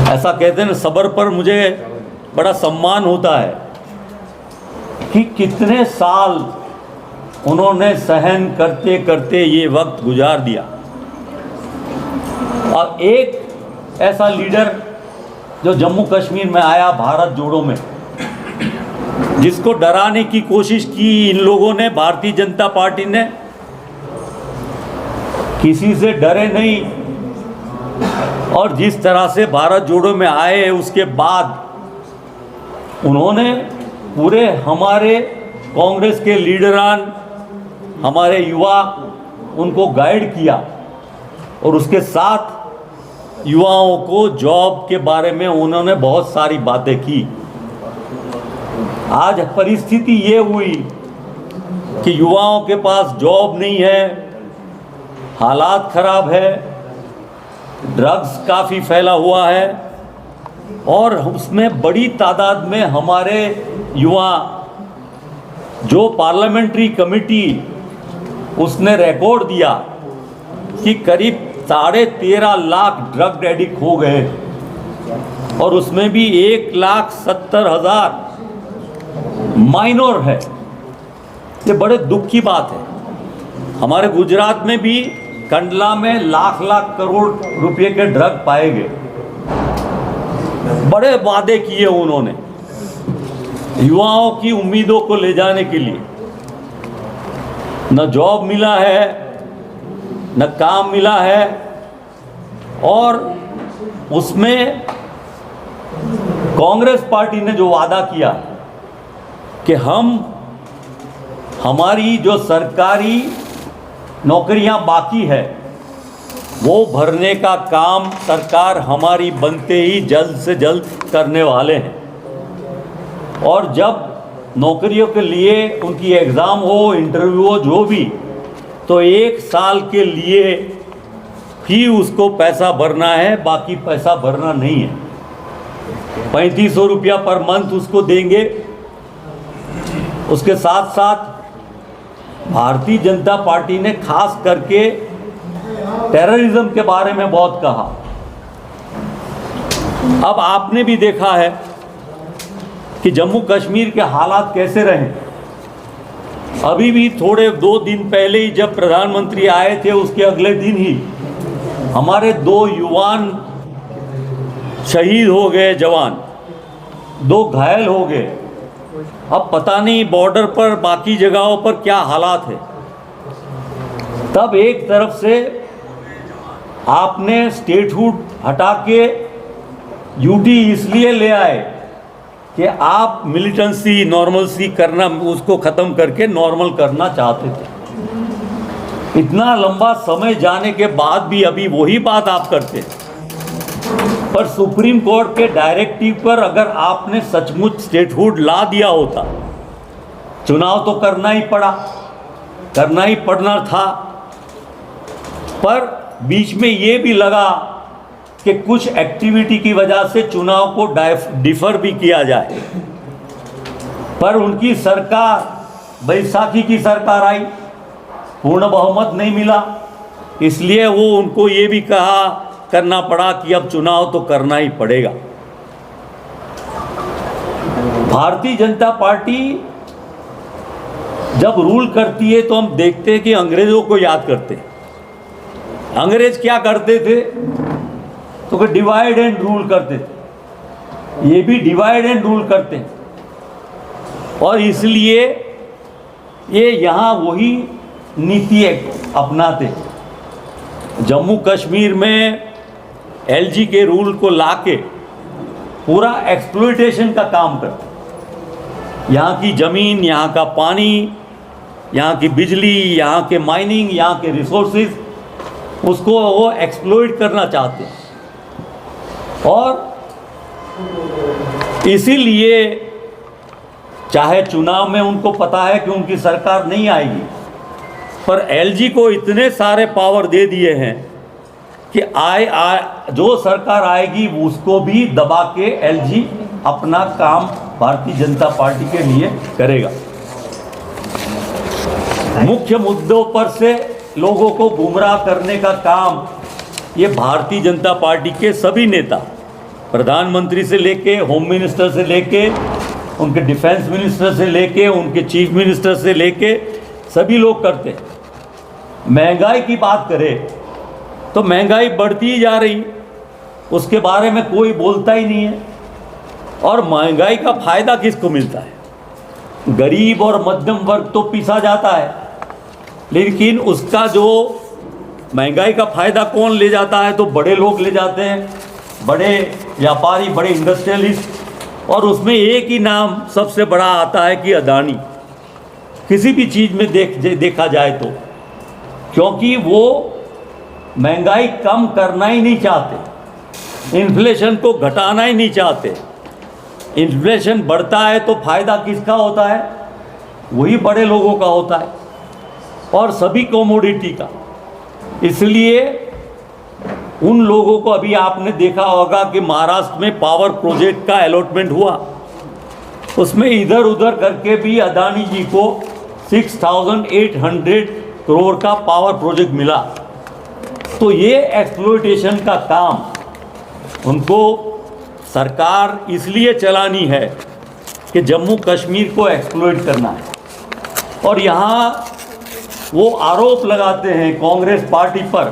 ऐसा कहते हैं ना, सब्र पर मुझे बड़ा सम्मान होता है कि कितने साल उन्होंने सहन करते करते ये वक्त गुजार दिया। और एक ऐसा लीडर जो जम्मू कश्मीर में आया भारत जोड़ो में, जिसको डराने की कोशिश की इन लोगों ने, भारतीय जनता पार्टी ने, किसी से डरे नहीं। और जिस तरह से भारत जोड़ो में आए, उसके बाद उन्होंने पूरे हमारे कांग्रेस के लीडरान, हमारे युवा, उनको गाइड किया और उसके साथ युवाओं को जॉब के बारे में उन्होंने बहुत सारी बातें की। आज परिस्थिति ये हुई कि युवाओं के पास जॉब नहीं है, हालात खराब है, ड्रग्स काफ़ी फैला हुआ है और उसमें बड़ी तादाद में हमारे युवा, जो पार्लियामेंट्री कमेटी उसने रिकॉर्ड दिया कि करीब 13.5 लाख ड्रग एडिक्ट हो गए और उसमें भी 1,70,000 माइनर है। ये बड़े दुख की बात है। हमारे गुजरात में भी कंडला में लाख करोड़ रुपए के ड्रग पाए गए। बड़े वादे किए उन्होंने युवाओं की उम्मीदों को ले जाने के लिए। न जॉब मिला है, न काम मिला है और उसमें कांग्रेस पार्टी ने जो वादा किया कि हमारी जो सरकारी नौकरियां बाकी है वो भरने का काम सरकार हमारी बनते ही जल्द से जल्द करने वाले हैं। और जब नौकरियों के लिए उनकी एग्ज़ाम हो, इंटरव्यू हो, जो भी, तो 1 साल के लिए ही उसको पैसा भरना है, बाकी पैसा भरना नहीं है। 3500 रुपया पर मंथ उसको देंगे। उसके साथ साथ भारतीय जनता पार्टी ने खास करके टेररिज्म के बारे में बहुत कहा। अब आपने भी देखा है कि जम्मू कश्मीर के हालात कैसे रहे। अभी भी थोड़े 2 दिन पहले ही जब प्रधानमंत्री आए थे, उसके अगले दिन ही हमारे 2 युवान शहीद हो गए, जवान 2 घायल हो गए। अब पता नहीं बॉर्डर पर बाकी जगहों पर क्या हालात है। तब एक तरफ से आपने स्टेटहुड हटा के यूटी इसलिए ले आए कि आप मिलिटेंसी, नॉर्मलसी करना, उसको ख़त्म करके नॉर्मल करना चाहते थे। इतना लंबा समय जाने के बाद भी अभी वही बात आप करते। पर सुप्रीम कोर्ट के डायरेक्टिव पर अगर आपने सचमुच स्टेटहुड ला दिया होता, चुनाव तो करना ही पड़ना था। पर बीच में ये भी लगा कि कुछ एक्टिविटी की वजह से चुनाव को डिफर भी किया जाए। पर उनकी सरकार, बैसाखी की सरकार आई, पूर्ण बहुमत नहीं मिला, इसलिए वो उनको ये भी करना पड़ा कि अब चुनाव तो करना ही पड़ेगा। भारतीय जनता पार्टी जब रूल करती है तो हम देखते हैं कि अंग्रेजों को याद करते हैं। अंग्रेज क्या करते थे तो कि डिवाइड एंड रूल करते थे। ये भी डिवाइड एंड रूल करते हैं और इसलिए ये यहाँ वही नीति अपनाते। जम्मू कश्मीर में एलजी के रूल को लाके पूरा एक्सप्लॉयटेशन का काम करते। यहाँ की ज़मीन, यहाँ का पानी, यहाँ की बिजली, यहाँ के माइनिंग, यहाँ के रिसोर्सेज, उसको वो एक्सप्लॉइट करना चाहते हैं। और इसीलिए चाहे चुनाव में उनको पता है कि उनकी सरकार नहीं आएगी, पर एलजी को इतने सारे पावर दे दिए हैं कि जो सरकार आएगी उसको भी दबा के एलजी अपना काम भारतीय जनता पार्टी के लिए करेगा। मुख्य मुद्दों पर से लोगों को गुमराह करने का काम ये भारतीय जनता पार्टी के सभी नेता प्रधानमंत्री से लेके, होम मिनिस्टर से लेके, उनके डिफेंस मिनिस्टर से लेके, उनके चीफ मिनिस्टर से लेके सभी लोग करते हैं। महंगाई की बात करें तो महंगाई बढ़ती ही जा रही, उसके बारे में कोई बोलता ही नहीं है। और महंगाई का फ़ायदा किसको मिलता है? गरीब और मध्यम वर्ग तो पीसा जाता है, लेकिन उसका जो महंगाई का फ़ायदा कौन ले जाता है? तो बड़े लोग ले जाते हैं, बड़े व्यापारी, बड़े इंडस्ट्रियलिस्ट। और उसमें एक ही नाम सबसे बड़ा आता है कि अदानी। किसी भी चीज़ में देखा जाए तो, क्योंकि वो महंगाई कम करना ही नहीं चाहते, इन्फ्लेशन को घटाना ही नहीं चाहते। इन्फ्लेशन बढ़ता है तो फ़ायदा किसका होता है? वही बड़े लोगों का होता है और सभी कमोडिटी का। इसलिए उन लोगों को, अभी आपने देखा होगा कि महाराष्ट्र में पावर प्रोजेक्ट का अलॉटमेंट हुआ, उसमें इधर उधर करके भी अदानी जी को 6,800 करोड़ का पावर प्रोजेक्ट मिला। तो ये एक्सप्लॉयटेशन का काम उनको सरकार इसलिए चलानी है कि जम्मू कश्मीर को एक्सप्लॉयट करना है। और यहाँ वो आरोप लगाते हैं कांग्रेस पार्टी पर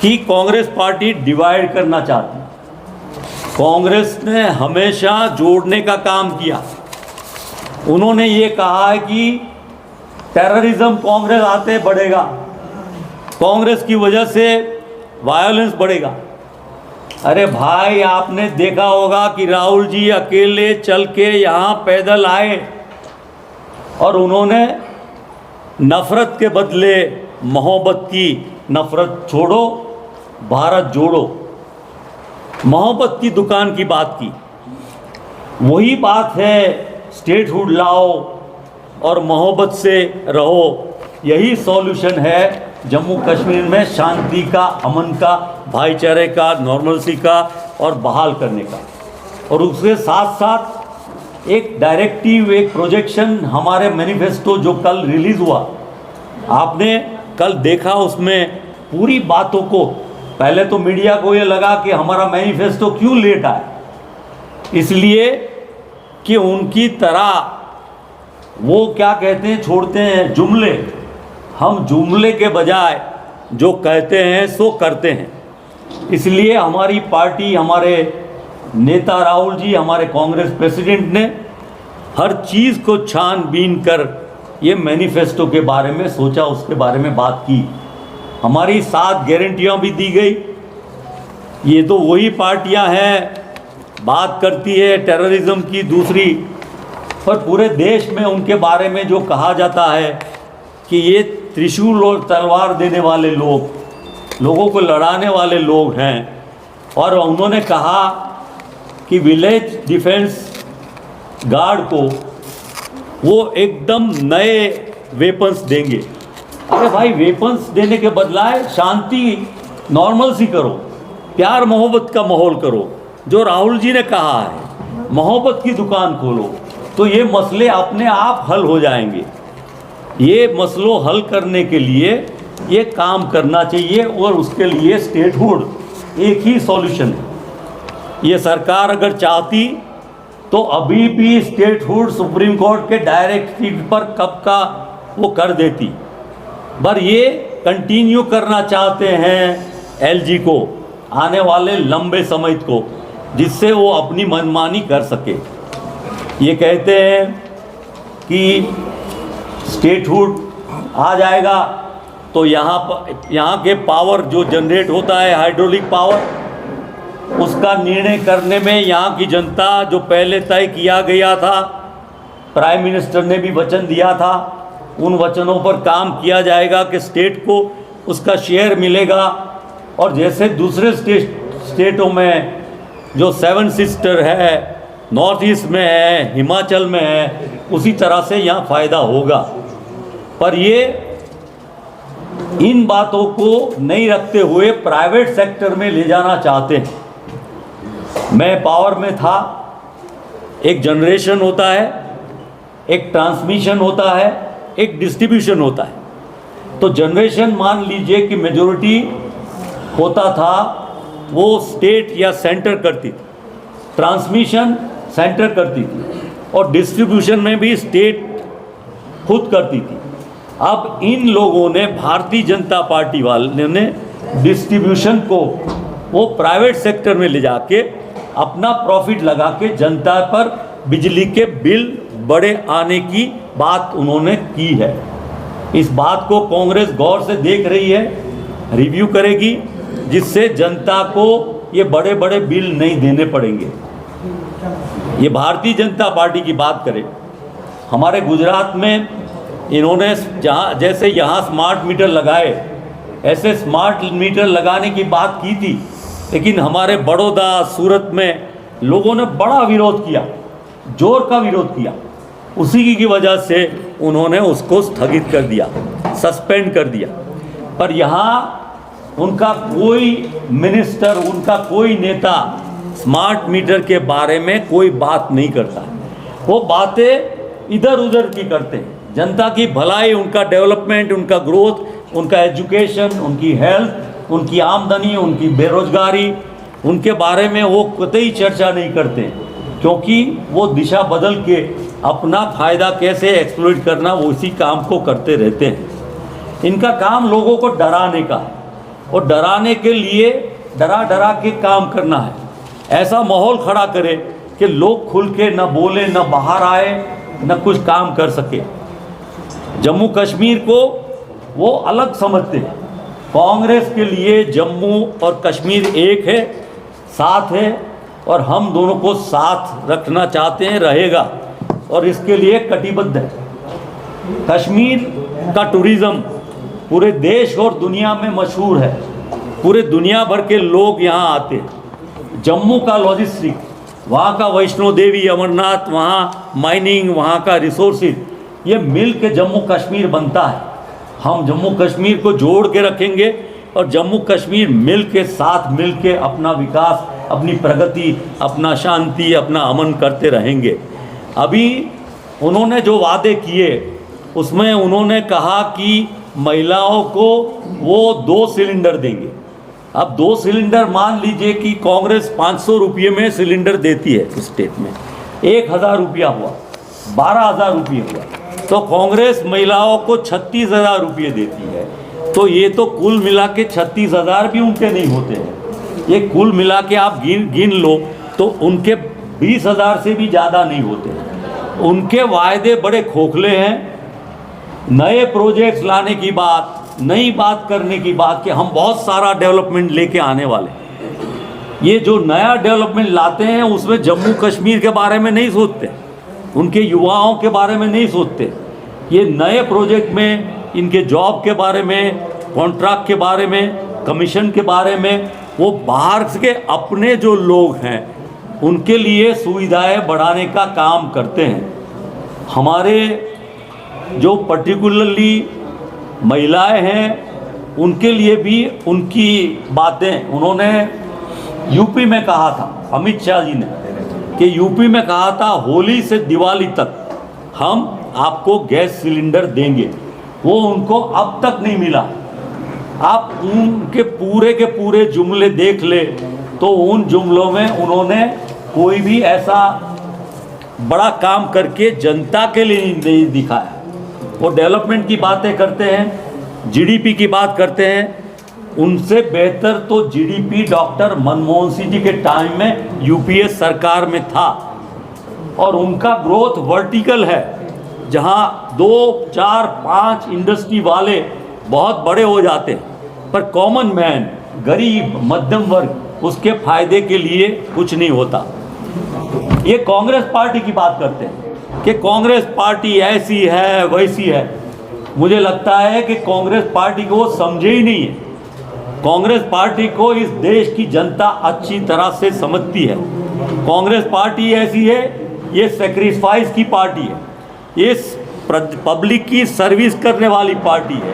कि कांग्रेस पार्टी डिवाइड करना चाहती है। कांग्रेस ने हमेशा जोड़ने का काम किया। उन्होंने ये कहा है कि टेररिज्म कांग्रेस आते बढ़ेगा, कांग्रेस की वजह से वायलेंस बढ़ेगा। अरे भाई, आपने देखा होगा कि राहुल जी अकेले चल के यहाँ पैदल आए और उन्होंने नफ़रत के बदले मोहब्बत की। नफ़रत छोड़ो, भारत जोड़ो, मोहब्बत की दुकान की बात की। वही बात है, स्टेटहुड लाओ और मोहब्बत से रहो। यही सॉल्यूशन है जम्मू कश्मीर में शांति का, अमन का, भाईचारे का, नॉर्मलसी का और बहाल करने का। और उसके साथ साथ एक डायरेक्टिव, एक प्रोजेक्शन, हमारे मैनिफेस्टो जो कल रिलीज़ हुआ, आपने कल देखा, उसमें पूरी बातों को, पहले तो मीडिया को ये लगा कि हमारा मैनिफेस्टो क्यों लेट आया, इसलिए कि उनकी तरह वो क्या कहते हैं, छोड़ते हैं जुमले। हम जुमले के बजाय जो कहते हैं सो करते हैं। इसलिए हमारी पार्टी, हमारे नेता राहुल जी, हमारे कांग्रेस प्रेसिडेंट ने हर चीज़ को छानबीन कर ये मैनिफेस्टो के बारे में सोचा, उसके बारे में बात की। हमारी 7 गारंटियाँ भी दी गई। ये तो वही पार्टियां हैं, बात करती है टेररिज्म की दूसरी, पर पूरे देश में उनके बारे में जो कहा जाता है कि ये त्रिशूल और तलवार देने वाले लोग, लोगों को लड़ाने वाले लोग हैं। और उन्होंने कहा कि विलेज डिफेंस गार्ड को वो एकदम नए वेपन्स देंगे। अरे भाई, वेपन्स देने के बदलाए शांति, नॉर्मल सी करो, प्यार मोहब्बत का माहौल करो। जो राहुल जी ने कहा है, मोहब्बत की दुकान खोलो, तो ये मसले अपने आप हल हो जाएंगे। ये मसलों हल करने के लिए ये काम करना चाहिए और उसके लिए स्टेटहुड एक ही सॉल्यूशन है। ये सरकार अगर चाहती तो अभी भी स्टेटहुड सुप्रीम कोर्ट के डायरेक्टिव पर कब का वो कर देती, पर ये कंटिन्यू करना चाहते हैं एलजी को आने वाले लंबे समय को, जिससे वो अपनी मनमानी कर सके। ये कहते हैं कि स्टेटहुड आ जाएगा तो यहाँ के पावर जो जनरेट होता है, हाइड्रोलिक पावर, उसका निर्णय करने में यहाँ की जनता, जो पहले तय किया गया था, प्राइम मिनिस्टर ने भी वचन दिया था, उन वचनों पर काम किया जाएगा कि स्टेट को उसका शेयर मिलेगा। और जैसे दूसरे स्टेटों में जो 7 सिस्टर है, नॉर्थ ईस्ट में है, हिमाचल में है, उसी तरह से यहाँ फ़ायदा होगा। पर ये इन बातों को नहीं रखते हुए प्राइवेट सेक्टर में ले जाना चाहते हैं। मैं पावर में था, एक जनरेशन होता है, एक ट्रांसमिशन होता है, एक डिस्ट्रीब्यूशन होता है। तो जनरेशन मान लीजिए कि मेजॉरिटी होता था वो स्टेट या सेंटर करती थी, ट्रांसमिशन सेंटर करती थी और डिस्ट्रीब्यूशन में भी स्टेट खुद करती थी। अब इन लोगों ने, भारतीय जनता पार्टी वाले ने डिस्ट्रीब्यूशन को वो प्राइवेट सेक्टर में ले जाके अपना प्रॉफिट लगा के जनता पर बिजली के बिल बड़े आने की बात उन्होंने की है। इस बात को कांग्रेस गौर से देख रही है, रिव्यू करेगी, जिससे जनता को ये बड़े बड़े बिल नहीं देने पड़ेंगे। ये भारतीय जनता पार्टी की बात करें, हमारे गुजरात में इन्होंने जैसे यहाँ स्मार्ट मीटर लगाए, ऐसे स्मार्ट मीटर लगाने की बात की थी, लेकिन हमारे बड़ौदा, सूरत में लोगों ने बड़ा विरोध किया, जोर का विरोध किया। उसी की वजह से उन्होंने उसको स्थगित कर दिया, सस्पेंड कर दिया। पर यहाँ उनका कोई मिनिस्टर, उनका कोई नेता स्मार्ट मीटर के बारे में कोई बात नहीं करता। वो बातें इधर उधर की करते हैं। जनता की भलाई, उनका डेवलपमेंट, उनका ग्रोथ, उनका एजुकेशन, उनकी हेल्थ, उनकी आमदनी, उनकी बेरोजगारी, उनके बारे में वो कतई चर्चा नहीं करते, क्योंकि वो दिशा बदल के अपना फ़ायदा कैसे एक्सप्लॉइट करना, वो इसी काम को करते रहते हैं। इनका काम लोगों को डराने का है और डराने के लिए डरा डरा के काम करना है। ऐसा माहौल खड़ा करे कि लोग खुल के न बोले, न बाहर आए, न कुछ काम कर सके। जम्मू कश्मीर को वो अलग समझते हैं। कांग्रेस के लिए जम्मू और कश्मीर एक है, साथ है, और हम दोनों को साथ रखना चाहते हैं, रहेगा, और इसके लिए कटिबद्ध है। कश्मीर का टूरिज़्म पूरे देश और दुनिया में मशहूर है, पूरे दुनिया भर के लोग यहाँ आते हैं। जम्मू का लॉजिस्टिक, वहाँ का वैष्णो देवी, अमरनाथ, वहाँ माइनिंग, वहाँ का रिसोर्सेज, ये मिल के जम्मू कश्मीर बनता है। हम जम्मू कश्मीर को जोड़ के रखेंगे और जम्मू कश्मीर मिल के, साथ मिल के अपना विकास, अपनी प्रगति, अपना शांति, अपना अमन करते रहेंगे। अभी उन्होंने जो वादे किए उसमें उन्होंने कहा कि महिलाओं को वो 2 सिलेंडर देंगे। अब 2 सिलेंडर, मान लीजिए कि कांग्रेस 500 रुपये में सिलेंडर देती है स्टेट में, 1000 रुपया हुआ, 12,000 रुपये हुआ, तो कांग्रेस महिलाओं को 36,000 रुपये देती है। तो ये तो कुल मिला के 36,000 भी उनके नहीं होते हैं। ये कुल मिला के आप गिन लो तो उनके 20,000 से भी ज़्यादा नहीं होते। उनके वायदे बड़े खोखले हैं। नए प्रोजेक्ट्स लाने की बात, नई बात करने की बात कि हम बहुत सारा डेवलपमेंट लेके आने वाले। ये जो नया डेवलपमेंट लाते हैं उसमें जम्मू कश्मीर के बारे में नहीं सोचते, उनके युवाओं के बारे में नहीं सोचते। ये नए प्रोजेक्ट में इनके जॉब के बारे में, कॉन्ट्रैक्ट के बारे में, कमीशन के बारे में, वो बाहर के अपने जो लोग हैं उनके लिए सुविधाएं बढ़ाने का काम करते हैं। हमारे जो पर्टिकुलरली महिलाएं हैं उनके लिए भी उनकी बातें उन्होंने यूपी में कहा था, अमित शाह जी ने, कि यूपी में कहा था होली से दिवाली तक हम आपको गैस सिलेंडर देंगे। वो उनको अब तक नहीं मिला। आप उनके के पूरे जुमले देख ले तो उन जुमलों में उन्होंने कोई भी ऐसा बड़ा काम करके जनता के लिए नहीं दिखाया। वो डेवलपमेंट की बातें करते हैं, जीडीपी की बात करते हैं। उनसे बेहतर तो जीडीपी डॉक्टर मनमोहन सिंह जी के टाइम में यूपीए सरकार में था, और उनका ग्रोथ वर्टिकल है, जहां 2, 4, 5 इंडस्ट्री वाले बहुत बड़े हो जाते हैं, पर कॉमन मैन, गरीब, मध्यम वर्ग, उसके फायदे के लिए कुछ नहीं होता। ये कांग्रेस पार्टी की बात करते हैं कि कांग्रेस पार्टी ऐसी है वैसी है। मुझे लगता है कि कांग्रेस पार्टी को वो समझे ही नहीं है। कांग्रेस पार्टी को इस देश की जनता अच्छी तरह से समझती है। कांग्रेस पार्टी ऐसी है, ये सेक्रीफाइस की पार्टी है, ये पब्लिक की सर्विस करने वाली पार्टी है,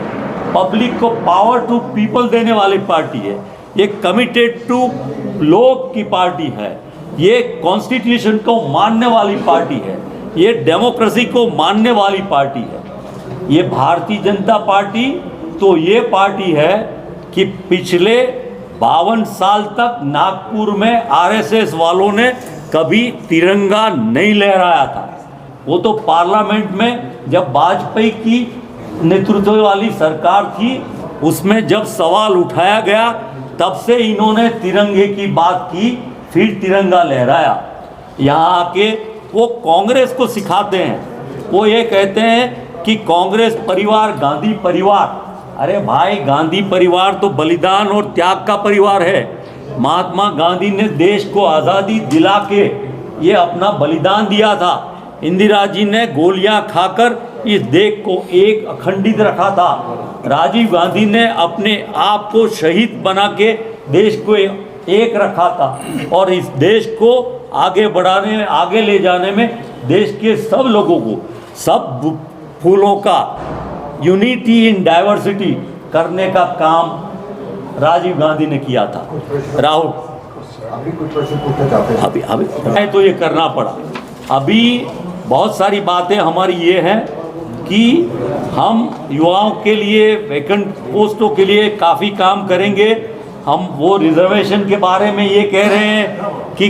पब्लिक को पावर टू पीपल देने वाली पार्टी है, ये कमिटेड टू लोग की पार्टी है, ये कॉन्स्टिट्यूशन को मानने वाली पार्टी है, ये डेमोक्रेसी को मानने वाली पार्टी है। ये भारतीय जनता पार्टी तो ये पार्टी है कि पिछले 52 साल तक नागपुर में आरएसएस वालों ने कभी तिरंगा नहीं लहराया था। वो तो पार्लियामेंट में जब वाजपेयी की नेतृत्व वाली सरकार थी, उसमें जब सवाल उठाया गया तब से इन्होंने तिरंगे की बात की, फिर तिरंगा लहराया। यहाँ आके वो कांग्रेस को सिखाते हैं, वो ये कहते हैं कि कांग्रेस परिवार गांधी परिवार। अरे भाई, गांधी परिवार तो बलिदान और त्याग का परिवार है। महात्मा गांधी ने देश को आज़ादी दिला के ये अपना बलिदान दिया था। इंदिरा जी ने गोलियां खाकर इस देश को एक अखंडित रखा था। राजीव गांधी ने अपने आप को शहीद बना के देश को एक रखा था। और इस देश को आगे बढ़ाने में, आगे ले जाने में देश के सब लोगों को, सब फूलों का यूनिटी इन डाइवर्सिटी करने का काम राजीव गांधी ने किया था। राहुल, अभी कुछ प्रश्न पूछना चाहते हैं। अभी तो ये करना पड़ा। अभी बहुत सारी बातें हमारी ये हैं कि हम युवाओं के लिए, वैकेंट पोस्टों के लिए काफ़ी काम करेंगे। हम वो रिजर्वेशन के बारे में ये कह रहे हैं कि